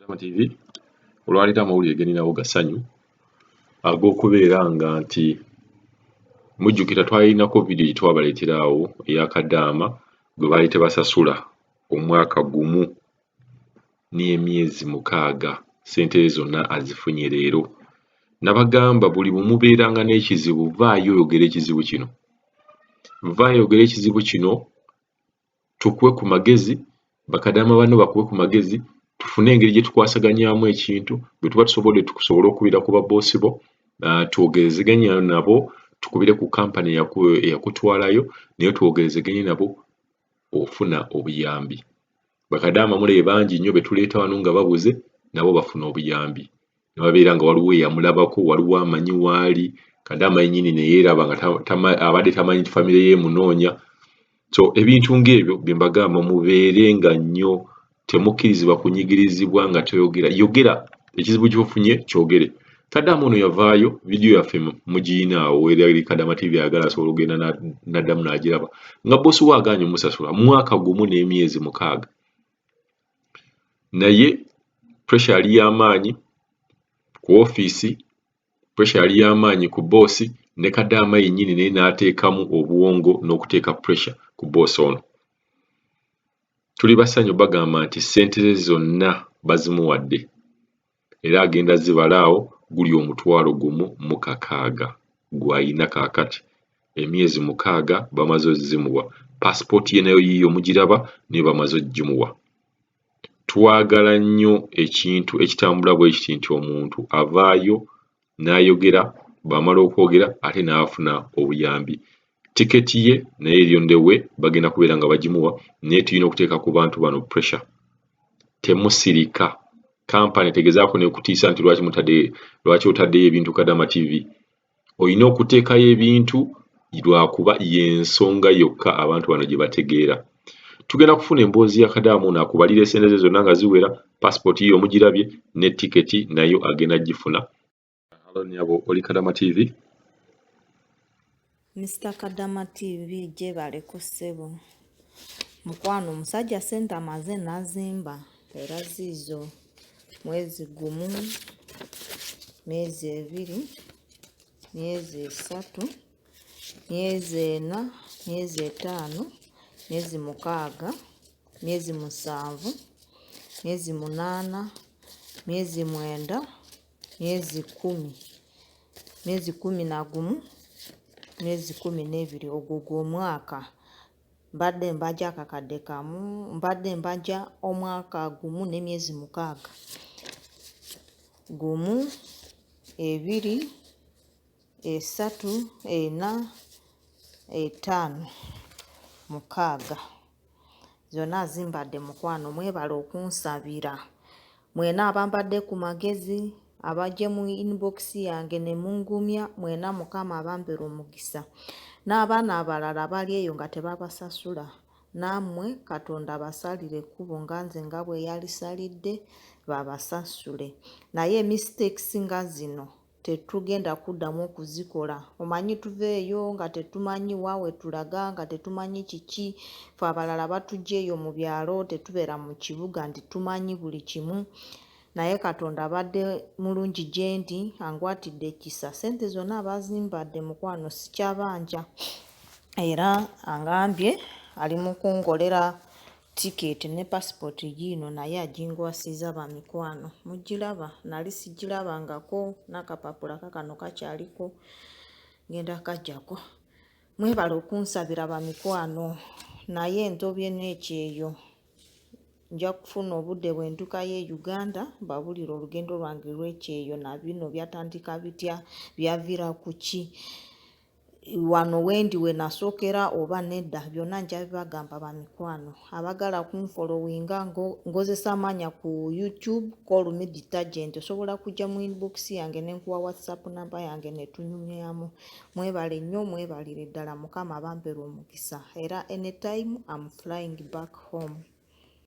Kadaama TV olwaleero amawulire geninawo gasanyu ag'okubeera nga nti mujjukira twalinako vidiyo gye twabaleetera awo eya Kadaama gwe baali tebasasula omwaka gumu n'emyezi mukaaga, ssente zonna azifunye leero. Nabagamba buli bwe mubeeranga n'ekizibu vaayo oyogere ekizibu kino, vaayo oyogere ekizibu kino, tukuwe ku magezi, bakadaama banno bakuwe ku magezi, tufune engeri gye tukwasaganyaamu ekintu, bwe tuba tusobodde tukusobole okubira ku baboosi bo, twogerezeganye nabo, tukubire ku kampani eyakutwalayo naye twogerezeganye nabo ofuna obuyambi. Bakadaama mule bangi nnyo be tuleeta wano nga babuze, nabo bafuna obuyambi. Ne babeera nga waliwo eyamulabako, waliwo amanyi waali, Kadaama yennyini ne yeeraba nga abadde tamanyi famire y'emunoonya. So ebintu ng'ebyo bye mbagamba mubeere nga nnyo, temukkirizibwa kunyigirizibwa nga toyogera. Yogera, ekizibu ky'ofunye kyogere. Kadaama ono yavaayo, vidiyo yaffe mugiyinaawo eri Kadaama TV ayagala asobola okugenda n'addamu n'agiraba, nga boosi we agaanye omusasula mwaka gumu n'emyezi mukaaga. Naye pressure yali y'amaanyi ku ofiisi, pressure yali y'amaanyi ku boosi, ne Kadaama yennyini naye n'ateekamu obuwongo n'okuteeka pressure ku boosi ono. Tuli basanyu bagamba nti ssente ze zonna bazimuwadde era agenda zibalaawo, guli omutwalo gumu mu kakaaga gw'ayina kaakati. Emyezi mukaaga bamaze ozzimuwa, paasipooti ye nayo yiiyo mugiraba naye bamaze oggimuwa. Twagala nnyo ekintu ekitambula bwe kiti nti omuntu avaayo n'ayogera, bw'amala okwogera ate n'afuna obuyambi. Tiketi ye naye eri on the way, bagenda kubeera nga bagimuwa, naye tulina okuteeka ku bantu bano pressure. Temusirika. Kampani tegezaako n'ekutiisa nti lwaki otaddeyo ebintu Kadaama TV. Olina okuteekayo ebintu lwakuba y'ensonga yokka abantu bano gye bategeera. Tugenda kufuna emboozi ya Kadaama ono akubalira essente ze zonna nga ziwera, paasipooti ye omugirabye ne tiketi nayo agenda gifuna. Halo nyabo, oli Kadaama TV? Mr. Kadaama TV gyebaleko ssebo. Mukwano omusajja ssente amaze n'azimba era ziizo mwezi gumu, myezi ebiri, myezi esatu, myezi ena, myezi etaano, myezi mukaaga, myezi musanvu, myezi munaana, myezi mwenda, myezi kumi, myezi kumi na gumu, myezi kumi n'ebiri. Ogwo gw'omwaka. Mbadde mbajja akakadde kamu, mbadde mbajja omwaka gumu n'emyezi mukaaga. Gumu, ebiri, esatu, ena, etaano, mukaaga. Zonna zimbadde mukwano, mwebale okunsabira. Mwena abambadde ku magezi, abajje mu inbox yange ne mungumya, mwena Mukama abambera omukisa. N'abaana abalala bali eyo nga tebabasasula, nammwe Katonda abasalire ekkubo nga nze nga bwe yalisalidde, babasasule. Naye mistakes nga zino tetugenda kuddamu okuzikola. Omanyi tuveeyo nga tetumanyi wa we tulaga, nga tetumanyi kiki. Ffe abalala batujja eyo mu byalo, tetubeera mu kibuga nti tumanyi buli kimu. Naye Katonda abadde mulungi gye ndi, angwatidde ekisa. Ssente zonna abazimbadde mukwano sikyabanja. Era angambye ali mu kungolera tiketi ne paasipooti giino naye agingwasiza ba mikwano. Mugiraba? Nali sigirabangako, n'akapapula kakano kakyaliko, ngenda kaggyako. Mwebale okunsabira ba mikwano, naye ntobye n'ekyeyo. Nja kufuna obudde bwe ntukayo e Uganda babulira olugendo lwange lw'ekyeyo na bino byatandika bitya, byaviira ku ki, wano wendi we nasookera oba nedda, byonna nja bibagamba ba mikwano. Abagala kunfolowinga ngozesa amanya ku YouTube, call me detergent. Osobola kujja mu inbox yange ne nkuwa WhatsApp namba yange ne tunyumyamu. Mwebale nnyo, mwebalire ddala. Mukama abampera omukisa. Era anytime I'm flying back home.